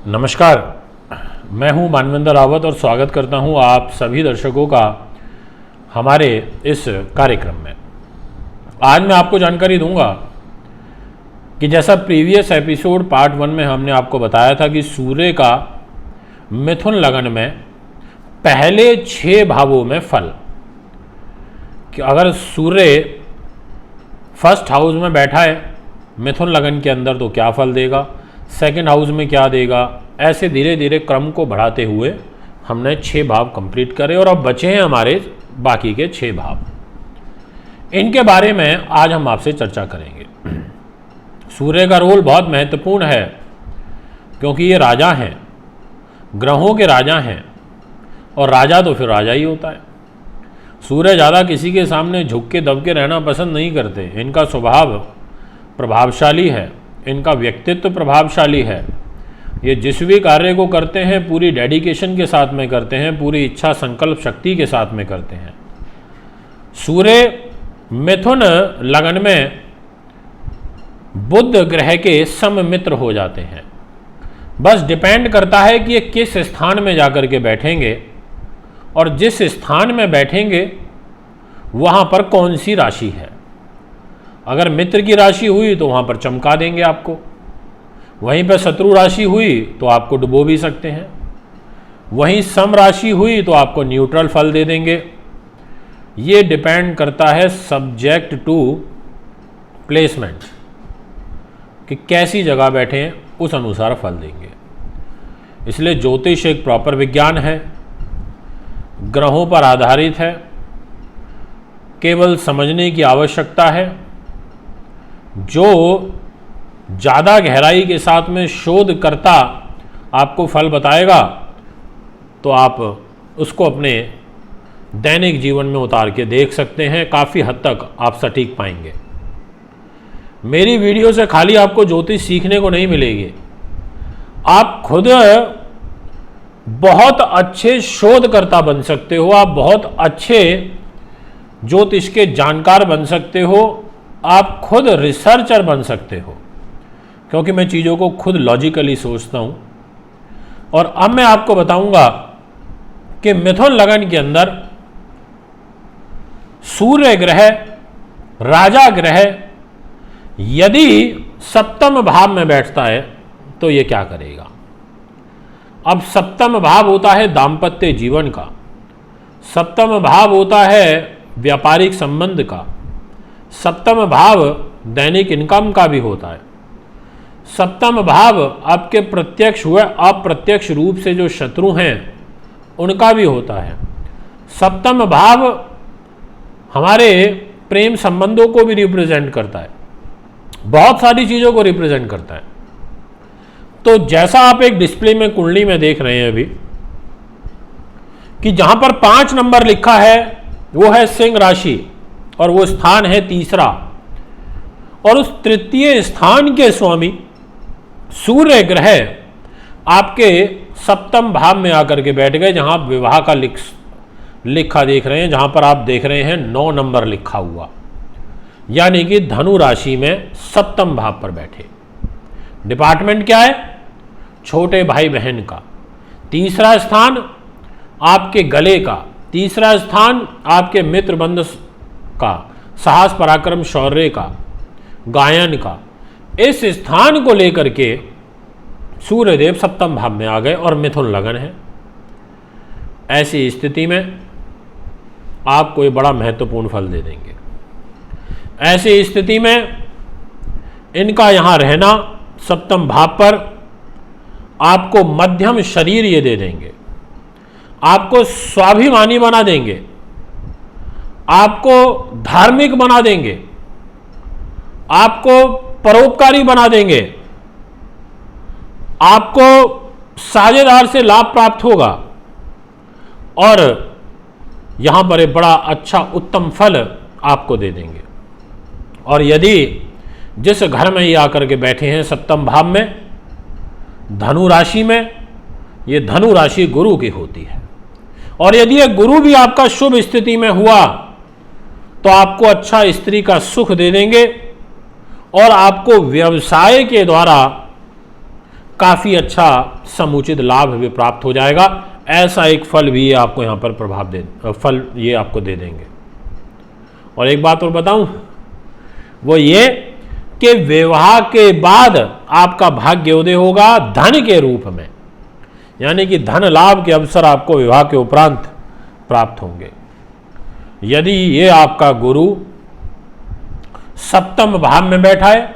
नमस्कार, मैं हूं मानवेंद्र रावत और स्वागत करता हूं आप सभी दर्शकों का हमारे इस कार्यक्रम में। आज मैं आपको जानकारी दूंगा कि जैसा प्रीवियस एपिसोड पार्ट 1 में हमने आपको बताया था कि सूर्य का मिथुन लगन में पहले 6 भावों में फल, कि अगर सूर्य फर्स्ट हाउस में बैठा है मिथुन लगन के अंदर तो क्या फल देगा, सेकंड हाउस में क्या देगा, ऐसे धीरे धीरे क्रम को बढ़ाते हुए हमने 6 भाव कंप्लीट करे और अब बचे हैं हमारे बाकी के 6 भाव। इनके बारे में आज हम आपसे चर्चा करेंगे। सूर्य का रोल बहुत महत्वपूर्ण है क्योंकि ये राजा हैं, ग्रहों के राजा हैं और राजा तो फिर राजा ही होता है। सूर्य ज़्यादा किसी के सामने झुक के दब के रहना पसंद नहीं करते। इनका स्वभाव प्रभावशाली है, इनका व्यक्तित्व प्रभावशाली है। ये जिस भी कार्य को करते हैं पूरी डेडिकेशन के साथ में करते हैं, पूरी इच्छा संकल्प शक्ति के साथ में करते हैं। सूर्य मिथुन लगन में बुध ग्रह के सममित्र हो जाते हैं। बस डिपेंड करता है कि ये किस स्थान में जाकर के बैठेंगे और जिस स्थान में बैठेंगे वहाँ पर कौन सी राशि है। अगर मित्र की राशि हुई तो वहाँ पर चमका देंगे आपको, वहीं पर शत्रु राशि हुई तो आपको डुबो भी सकते हैं, वहीं सम राशि हुई तो आपको न्यूट्रल फल दे देंगे। ये डिपेंड करता है सब्जेक्ट टू प्लेसमेंट, कि कैसी जगह बैठे हैं उस अनुसार फल देंगे। इसलिए ज्योतिष एक प्रॉपर विज्ञान है, ग्रहों पर आधारित है, केवल समझने की आवश्यकता है। जो ज़्यादा गहराई के साथ में शोधकर्ता आपको फल बताएगा तो आप उसको अपने दैनिक जीवन में उतार के देख सकते हैं, काफ़ी हद तक आप सटीक पाएंगे। मेरी वीडियो से खाली आपको ज्योतिष सीखने को नहीं मिलेगी, आप खुद बहुत अच्छे शोधकर्ता बन सकते हो, आप बहुत अच्छे ज्योतिष के जानकार बन सकते हो, आप खुद रिसर्चर बन सकते हो, क्योंकि मैं चीज़ों को खुद लॉजिकली सोचता हूँ। और अब मैं आपको बताऊंगा कि मिथुन लगन के अंदर सूर्य ग्रह, राजा ग्रह यदि सप्तम भाव में बैठता है तो ये क्या करेगा। अब सप्तम भाव होता है दाम्पत्य जीवन का, सप्तम भाव होता है व्यापारिक संबंध का, सप्तम भाव दैनिक इनकम का भी होता है। सप्तम भाव आपके प्रत्यक्ष हुए अप्रत्यक्ष रूप से जो शत्रु हैं उनका भी होता है। सप्तम भाव हमारे प्रेम संबंधों को भी रिप्रेजेंट करता है, बहुत सारी चीज़ों को रिप्रेजेंट करता है। तो जैसा आप एक डिस्प्ले में कुंडली में देख रहे हैं अभी कि जहां पर 5 नंबर लिखा है वो है सिंह राशि और वो स्थान है तीसरा, और उस तृतीय स्थान के स्वामी सूर्य ग्रह आपके सप्तम भाव में आकर के बैठ गए, जहां आप विवाह का लिखा देख रहे हैं, जहां पर आप देख रहे हैं 9 नंबर लिखा हुआ, यानी कि धनु राशि में सप्तम भाव पर बैठे। डिपार्टमेंट क्या है? छोटे भाई बहन का। तीसरा स्थान आपके गले का, तीसरा स्थान आपके मित्र बंधु का, साहस पराक्रम शौर्य का, गायन का। इस स्थान को लेकर के सूर्यदेव सप्तम भाव में आ गए और मिथुन लगन है। ऐसी स्थिति में आपको ये बड़ा महत्वपूर्ण फल दे देंगे। ऐसी स्थिति में इनका यहाँ रहना सप्तम भाव पर आपको मध्यम शरीर ये दे देंगे, आपको स्वाभिमानी बना देंगे, आपको धार्मिक बना देंगे, आपको परोपकारी बना देंगे, आपको साझेदार से लाभ प्राप्त होगा और यहां पर एक बड़ा अच्छा उत्तम फल आपको दे देंगे। और यदि जिस घर में ये आकर के बैठे हैं सप्तम भाव में धनु राशि में, ये धनु राशि गुरु की होती है, और यदि ये गुरु भी आपका शुभ स्थिति में हुआ तो आपको अच्छा स्त्री का सुख दे देंगे और आपको व्यवसाय के द्वारा काफ़ी अच्छा समुचित लाभ भी प्राप्त हो जाएगा। ऐसा एक फल भी ये आपको यहाँ पर फल ये आपको दे देंगे। और एक बात और बताऊं, वो ये कि विवाह के बाद आपका भाग्योदय होगा धन के रूप में, यानी कि धन लाभ के अवसर आपको विवाह के उपरांत प्राप्त होंगे। यदि ये आपका गुरु सप्तम भाव में बैठा है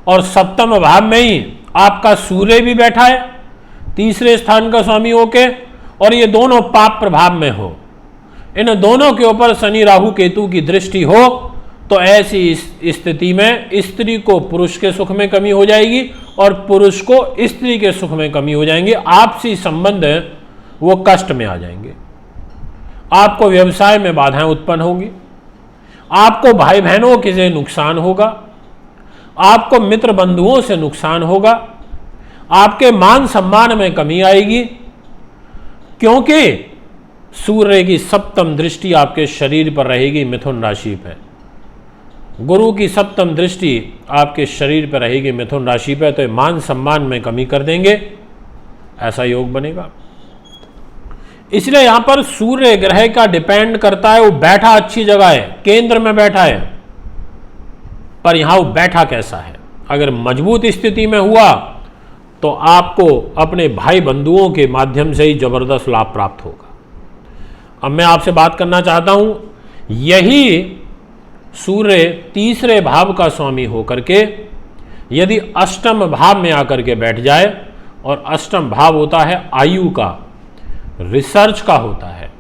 और सप्तम भाव में ही आपका सूर्य भी बैठा है तीसरे स्थान का स्वामी होके, और ये दोनों पाप प्रभाव में हो, इन दोनों के ऊपर शनि राहु केतु की दृष्टि हो, तो ऐसी स्थिति में स्त्री को पुरुष के सुख में कमी हो जाएगी और पुरुष को स्त्री के सुख में कमी हो जाएंगे। आपसी संबंध वो कष्ट में आ जाएंगे। आपको व्यवसाय में बाधाएं उत्पन्न होंगी, आपको भाई बहनों के से नुकसान होगा, आपको मित्र बंधुओं से नुकसान होगा, आपके मान सम्मान में कमी आएगी, क्योंकि सूर्य की सप्तम दृष्टि आपके शरीर पर रहेगी मिथुन राशि पर। गुरु की सप्तम दृष्टि आपके शरीर पर रहेगी मिथुन राशि पर, तो मान सम्मान में कमी कर देंगे, ऐसा योग बनेगा। इसलिए यहां पर सूर्य ग्रह का डिपेंड करता है, वो बैठा अच्छी जगह है, केंद्र में बैठा है, पर यहां वो बैठा कैसा है। अगर मजबूत स्थिति में हुआ तो आपको अपने भाई बंधुओं के माध्यम से ही जबरदस्त लाभ प्राप्त होगा। अब मैं आपसे बात करना चाहता हूं, यही सूर्य तीसरे भाव का स्वामी होकर के यदि अष्टम भाव में आकर के बैठ जाए, और अष्टम भाव होता है आयु का, रिसर्च का होता है,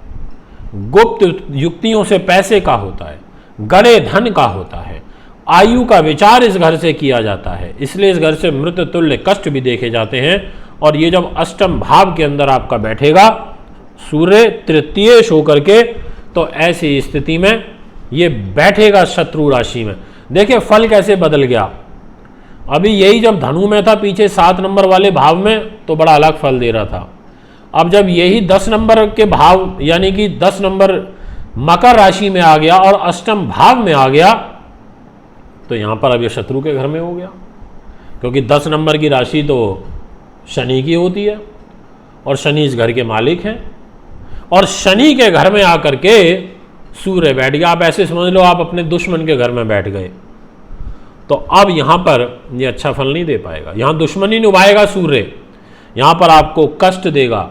गुप्त युक्तियों से पैसे का होता है, गड़े धन का होता है, आयु का विचार इस घर से किया जाता है, इसलिए इस घर से मृत तुल्य कष्ट भी देखे जाते हैं। और ये जब अष्टम भाव के अंदर आपका बैठेगा सूर्य तृतीयेश होकर के, तो ऐसी स्थिति में ये बैठेगा शत्रु राशि में। देखिए फल कैसे बदल गया। अभी यही जब धनु में था पीछे 7 नंबर वाले भाव में, तो बड़ा अलग फल दे रहा था। अब जब यही 10 नंबर के भाव यानी कि 10 नंबर मकर राशि में आ गया और अष्टम भाव में आ गया, तो यहां पर अब ये शत्रु के घर में हो गया, क्योंकि 10 नंबर की राशि तो शनि की होती है और शनि इस घर के मालिक हैं, और शनि के घर में आकर के सूर्य बैठ गया। आप ऐसे समझ लो आप अपने दुश्मन के घर में बैठ गए, तो अब यहां पर ये अच्छा फल नहीं दे पाएगा। यहां दुश्मनी निभाएगा सूर्य, यहां पर आपको कष्ट देगा,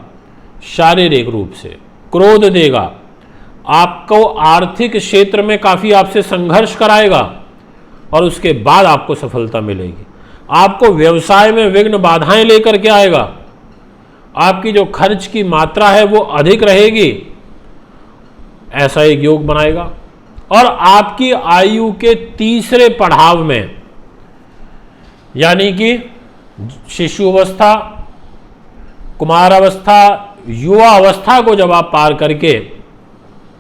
शारीरिक रूप से क्रोध देगा, आपको आर्थिक क्षेत्र में काफी आपसे संघर्ष कराएगा, और उसके बाद आपको सफलता मिलेगी। आपको व्यवसाय में विघ्न बाधाएं लेकर के आएगा, आपकी जो खर्च की मात्रा है वो अधिक रहेगी, ऐसा एक योग बनाएगा। और आपकी आयु के तीसरे पड़ाव में, यानी कि शिशु अवस्था, कुमार अवस्था, युवा अवस्था को जब आप पार करके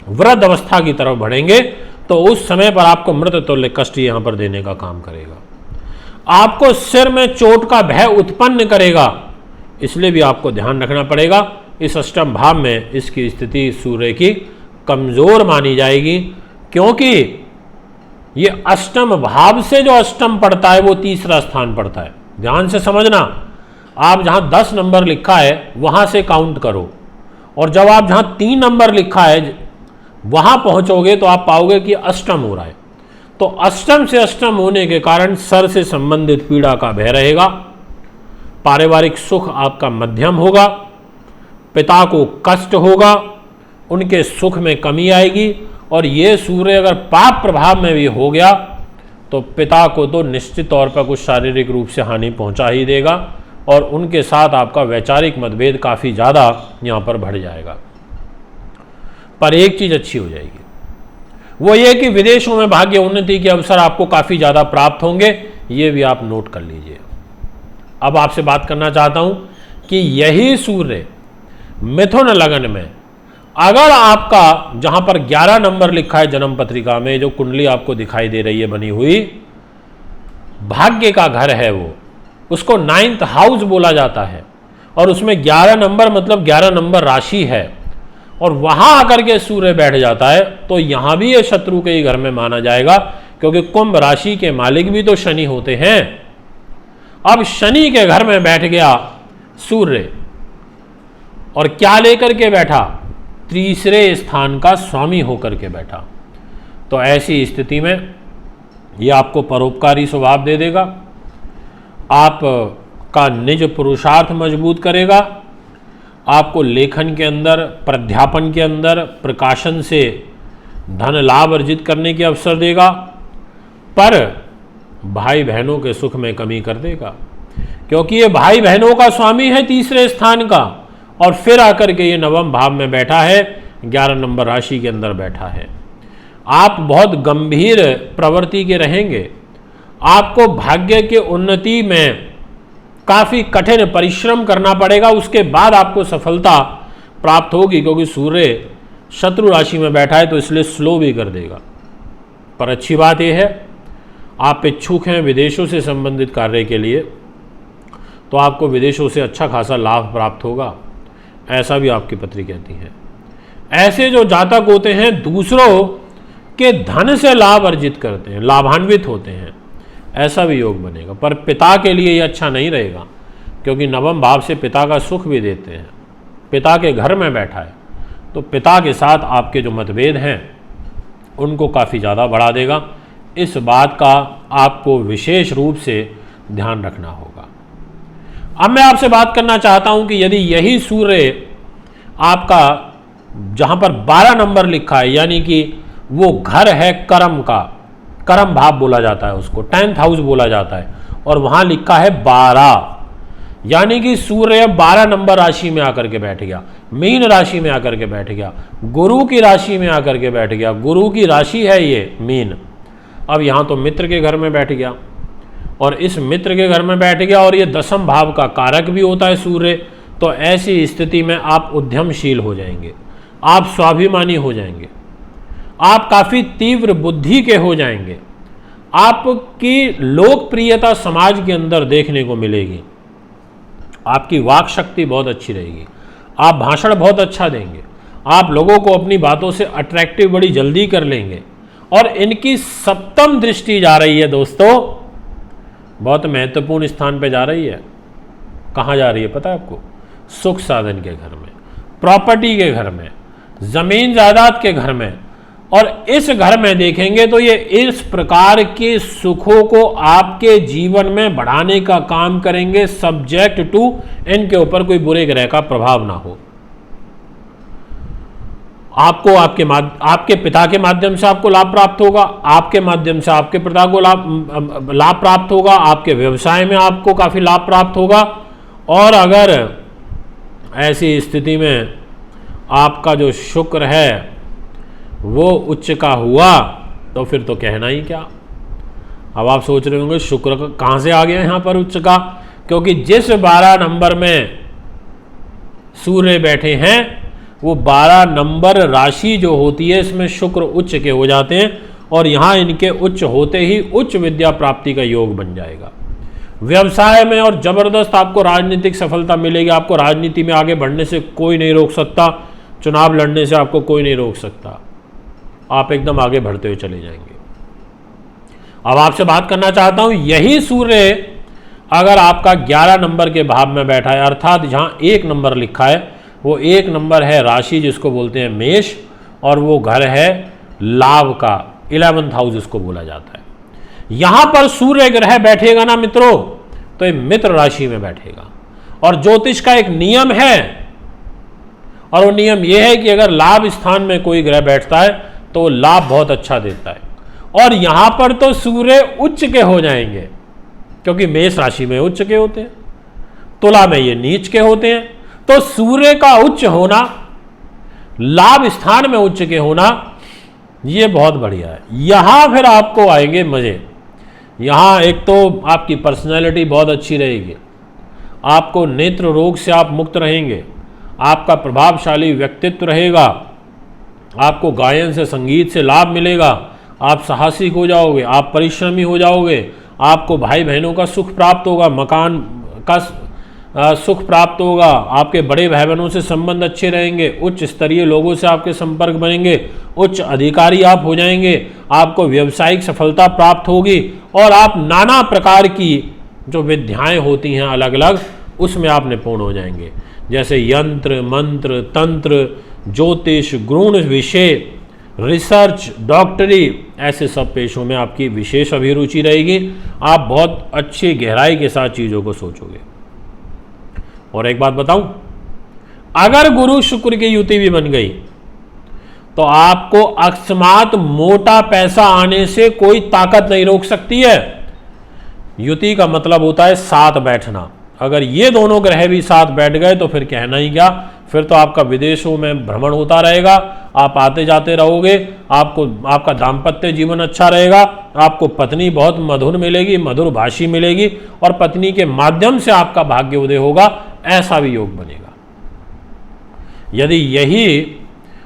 वृद्ध अवस्था की तरफ बढ़ेंगे, तो उस समय पर आपको मृत तुल्य कष्ट यहां पर देने का काम करेगा। आपको सिर में चोट का भय उत्पन्न करेगा, इसलिए भी आपको ध्यान रखना पड़ेगा। इस अष्टम भाव में इसकी स्थिति सूर्य की कमजोर मानी जाएगी, क्योंकि ये अष्टम भाव से जो अष्टम पड़ता है वो तीसरा स्थान पड़ता है। ध्यान से समझना, आप जहां 10 नंबर लिखा है वहां से काउंट करो, और जब आप जहां 3 नंबर लिखा है वहां पहुंचोगे तो आप पाओगे कि अष्टम हो रहा है। तो अष्टम से अष्टम होने के कारण सर से संबंधित पीड़ा का भय रहेगा, पारिवारिक सुख आपका मध्यम होगा, पिता को कष्ट होगा, उनके सुख में कमी आएगी। और ये सूर्य अगर पाप प्रभाव में भी हो गया तो पिता को तो निश्चित तौर पर कुछ शारीरिक रूप से हानि पहुंचा ही देगा, और उनके साथ आपका वैचारिक मतभेद काफ़ी ज़्यादा यहाँ पर बढ़ जाएगा। पर एक चीज़ अच्छी हो जाएगी, वो ये कि विदेशों में भाग्य उन्नति के अवसर आपको काफ़ी ज़्यादा प्राप्त होंगे, ये भी आप नोट कर लीजिए। अब आपसे बात करना चाहता हूँ कि यही सूर्य मिथुन लगन में अगर आपका जहाँ पर 11 नंबर लिखा है जन्म पत्रिका में, जो कुंडली आपको दिखाई दे रही है बनी हुई, भाग्य का घर है वो, उसको 9th हाउस बोला जाता है, और उसमें 11 नंबर मतलब 11 नंबर राशि है, और वहां आकर के सूर्य बैठ जाता है, तो यहां भी ये शत्रु के ही घर में माना जाएगा, क्योंकि कुंभ राशि के मालिक भी तो शनि होते हैं। अब शनि के घर में बैठ गया सूर्य, और क्या लेकर के बैठा? तीसरे स्थान का स्वामी होकर के बैठा। तो ऐसी स्थिति में ये आपको परोपकारी स्वभाव दे देगा, आपका निज पुरुषार्थ मजबूत करेगा, आपको लेखन के अंदर, प्राध्यापन के अंदर, प्रकाशन से धन लाभ अर्जित करने के अवसर देगा, पर भाई बहनों के सुख में कमी कर देगा, क्योंकि ये भाई बहनों का स्वामी है तीसरे स्थान का, और फिर आकर के ये नवम भाव में बैठा है, 11 नंबर राशि के अंदर बैठा है। आप बहुत गंभीर प्रवृत्ति के रहेंगे, आपको भाग्य के उन्नति में काफ़ी कठिन परिश्रम करना पड़ेगा, उसके बाद आपको सफलता प्राप्त होगी, क्योंकि सूर्य शत्रु राशि में बैठा है तो इसलिए स्लो भी कर देगा। पर अच्छी बात यह है, आप इच्छुक हैं विदेशों से संबंधित कार्य के लिए, तो आपको विदेशों से अच्छा खासा लाभ प्राप्त होगा, ऐसा भी आपकी पत्री कहती है। ऐसे जो जातक होते हैं दूसरों के धन से लाभ अर्जित करते हैं, लाभान्वित होते हैं, ऐसा भी योग बनेगा। पर पिता के लिए ये अच्छा नहीं रहेगा, क्योंकि नवम भाव से पिता का सुख भी देते हैं, पिता के घर में बैठा है, तो पिता के साथ आपके जो मतभेद हैं उनको काफ़ी ज़्यादा बढ़ा देगा। इस बात का आपको विशेष रूप से ध्यान रखना होगा। अब मैं आपसे बात करना चाहता हूं कि यदि यही सूर्य आपका जहां पर 12 नंबर लिखा है, यानी कि वो घर है कर्म का, कर्म भाव बोला जाता है उसको, 10th हाउस बोला जाता है, और वहां लिखा है 12, यानी कि सूर्य 12 नंबर राशि में आकर के बैठ गया, मीन राशि में आकर के बैठ गया, गुरु की राशि में आकर के बैठ गया। गुरु की राशि है ये मीन। अब यहाँ तो मित्र के घर में बैठ गया, और इस मित्र के घर में बैठ गया, और ये 10th भाव का कारक भी होता है सूर्य। तो ऐसी स्थिति में आप उद्यमशील हो जाएंगे, आप स्वाभिमानी हो जाएंगे, आप काफ़ी तीव्र बुद्धि के हो जाएंगे, आपकी लोकप्रियता समाज के अंदर देखने को मिलेगी, आपकी वाक शक्ति बहुत अच्छी रहेगी, आप भाषण बहुत अच्छा देंगे, आप लोगों को अपनी बातों से अट्रैक्टिव बड़ी जल्दी कर लेंगे। और इनकी 7th दृष्टि जा रही है दोस्तों, बहुत महत्वपूर्ण स्थान पे जा रही है। कहाँ जा रही है पता है आपको? सुख साधन के घर में, प्रॉपर्टी के घर में, जमीन जायदाद के घर में। और इस घर में देखेंगे तो ये इस प्रकार के सुखों को आपके जीवन में बढ़ाने का काम करेंगे, सब्जेक्ट टू इनके ऊपर कोई बुरे ग्रह का प्रभाव ना हो। आपको आपके पिता के माध्यम से आपको लाभ प्राप्त होगा, आपके माध्यम से आपके पिता को लाभ प्राप्त होगा, आपके व्यवसाय में आपको काफ़ी लाभ प्राप्त होगा। और अगर ऐसी स्थिति में आपका जो शुक्र है वो उच्च का हुआ तो फिर तो कहना ही क्या। अब आप सोच रहे होंगे शुक्र कहाँ से आ गया यहाँ पर उच्च का, क्योंकि जिस 12 नंबर में सूर्य बैठे हैं वो 12 नंबर राशि जो होती है इसमें शुक्र उच्च के हो जाते हैं, और यहाँ इनके उच्च होते ही उच्च विद्या प्राप्ति का योग बन जाएगा। व्यवसाय में और जबरदस्त आपको राजनीतिक सफलता मिलेगी, आपको राजनीति में आगे बढ़ने से कोई नहीं रोक सकता, चुनाव लड़ने से आपको कोई नहीं रोक सकता, आप एकदम आगे बढ़ते हुए चले जाएंगे। अब आपसे बात करना चाहता हूं, यही सूर्य अगर आपका 11 नंबर के भाव में बैठा है, अर्थात जहां 1 नंबर लिखा है वो 1 नंबर है राशि जिसको बोलते हैं मेष, और वो घर है लाभ का, 11th हाउस इसको बोला जाता है। यहां पर सूर्य ग्रह बैठेगा ना मित्रों, तो ये मित्र राशि में बैठेगा। और ज्योतिष का एक नियम है, और वो नियम यह है कि अगर लाभ स्थान में कोई ग्रह बैठता है तो लाभ बहुत अच्छा देता है। और यहां पर तो सूर्य उच्च के हो जाएंगे, क्योंकि मेष राशि में उच्च के होते हैं, तुला में ये नीच के होते हैं। तो सूर्य का उच्च होना, लाभ स्थान में उच्च के होना, ये बहुत बढ़िया है। यहां फिर आपको आएंगे मजे। यहां एक तो आपकी पर्सनैलिटी बहुत अच्छी रहेगी, आपको नेत्र रोग से आप मुक्त रहेंगे, आपका प्रभावशाली व्यक्तित्व रहेगा, आपको गायन से संगीत से लाभ मिलेगा, आप साहसिक हो जाओगे, आप परिश्रमी हो जाओगे, आपको भाई बहनों का सुख प्राप्त होगा, मकान का सुख प्राप्त होगा, आपके बड़े भाई बहनों से संबंध अच्छे रहेंगे, उच्च स्तरीय लोगों से आपके संपर्क बनेंगे, उच्च अधिकारी आप हो जाएंगे, आपको व्यावसायिक सफलता प्राप्त होगी, और आप नाना प्रकार की जो विद्याएं होती हैं अलग अलग, उसमें आप निपुण हो जाएंगे। जैसे यंत्र, मंत्र, तंत्र, ज्योतिष, गुण विषय, रिसर्च, डॉक्टरी, ऐसे सब पेशों में आपकी विशेष अभिरुचि रहेगी। आप बहुत अच्छी गहराई के साथ चीज़ों को सोचोगे। और एक बात बताऊं, अगर गुरु शुक्र की युति भी बन गई तो आपको अकस्मात मोटा पैसा आने से कोई ताकत नहीं रोक सकती है। युति का मतलब होता है साथ बैठना। अगर ये दोनों ग्रह भी साथ बैठ गए तो फिर कहना ही क्या, फिर तो आपका विदेशों में भ्रमण होता रहेगा, आप आते जाते रहोगे, आपका दाम्पत्य जीवन अच्छा रहेगा, आपको पत्नी बहुत मधुर मिलेगी, मधुर भाषी मिलेगी, और पत्नी के माध्यम से आपका भाग्य उदय होगा, ऐसा भी योग बनेगा। यदि यही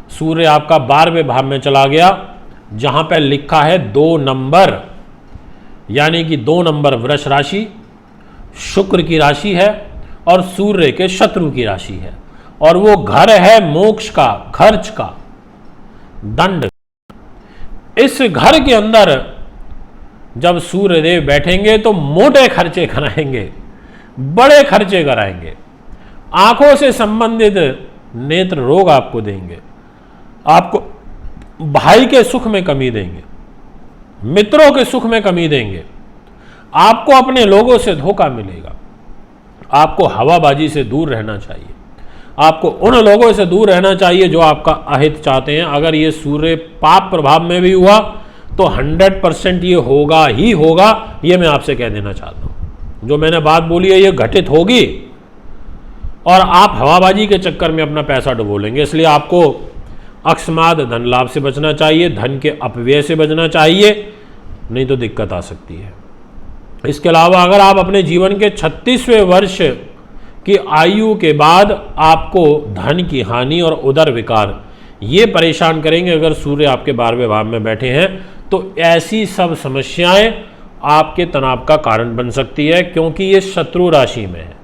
सूर्य आपका 12वें भाव में चला गया, जहां पर लिखा है 2 नंबर, यानी कि 2 नंबर वृष राशि शुक्र की राशि है और सूर्य के शत्रु की राशि है, और वो घर है मोक्ष का, खर्च का, दंड। इस घर के अंदर जब सूर्य देव बैठेंगे तो मोटे खर्चे कराएंगे, बड़े खर्चे कराएंगे, आंखों से संबंधित नेत्र रोग आपको देंगे, आपको भाई के सुख में कमी देंगे, मित्रों के सुख में कमी देंगे, आपको अपने लोगों से धोखा मिलेगा। आपको हवाबाजी से दूर रहना चाहिए, आपको उन लोगों से दूर रहना चाहिए जो आपका अहित चाहते हैं। अगर ये सूर्य पाप प्रभाव में भी हुआ तो 100% ये होगा ही होगा, ये मैं आपसे कह देना चाहता हूं। जो मैंने बात बोली है ये घटित होगी, और आप हवाबाजी के चक्कर में अपना पैसा डुबो लेंगे। इसलिए आपको अकस्मात धन लाभ से बचना चाहिए, धन के अपव्यय से बचना चाहिए, नहीं तो दिक्कत आ सकती है। इसके अलावा अगर आप अपने जीवन के 36वें वर्ष की आयु के बाद आपको धन की हानि और उदर विकार ये परेशान करेंगे, अगर सूर्य आपके 12वें भाव में बैठे हैं, तो ऐसी सब समस्याएं आपके तनाव का कारण बन सकती है, क्योंकि ये शत्रु राशि में है,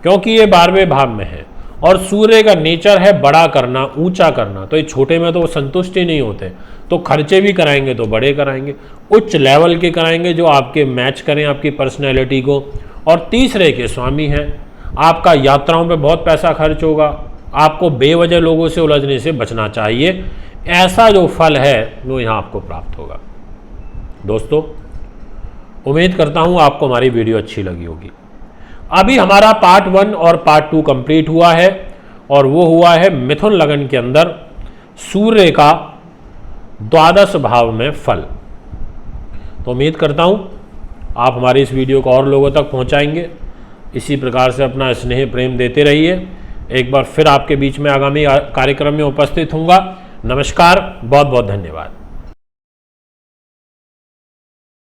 क्योंकि ये 12वें भाव में है, और सूर्य का नेचर है बड़ा करना, ऊंचा करना। तो ये छोटे में तो संतुष्ट ही नहीं होते, तो खर्चे भी कराएंगे तो बड़े कराएंगे, उच्च लेवल के कराएंगे जो आपके मैच करें आपकी पर्सनैलिटी को। और तीसरे के स्वामी हैं, आपका यात्राओं पे बहुत पैसा खर्च होगा, आपको बेवजह लोगों से उलझने से बचना चाहिए। ऐसा जो फल है वो यहाँ आपको प्राप्त होगा। दोस्तों, उम्मीद करता हूँ आपको हमारी वीडियो अच्छी लगी होगी। अभी हमारा पार्ट 1 और पार्ट 2 कंप्लीट हुआ है, और वो हुआ है मिथुन लगन के अंदर सूर्य का 12 भाव में फल। तो उम्मीद करता हूँ आप हमारी इस वीडियो को और लोगों तक पहुँचाएंगे। इसी प्रकार से अपना स्नेह प्रेम देते रहिए। एक बार फिर आपके बीच में आगामी कार्यक्रम में उपस्थित होऊंगा। नमस्कार, बहुत बहुत धन्यवाद।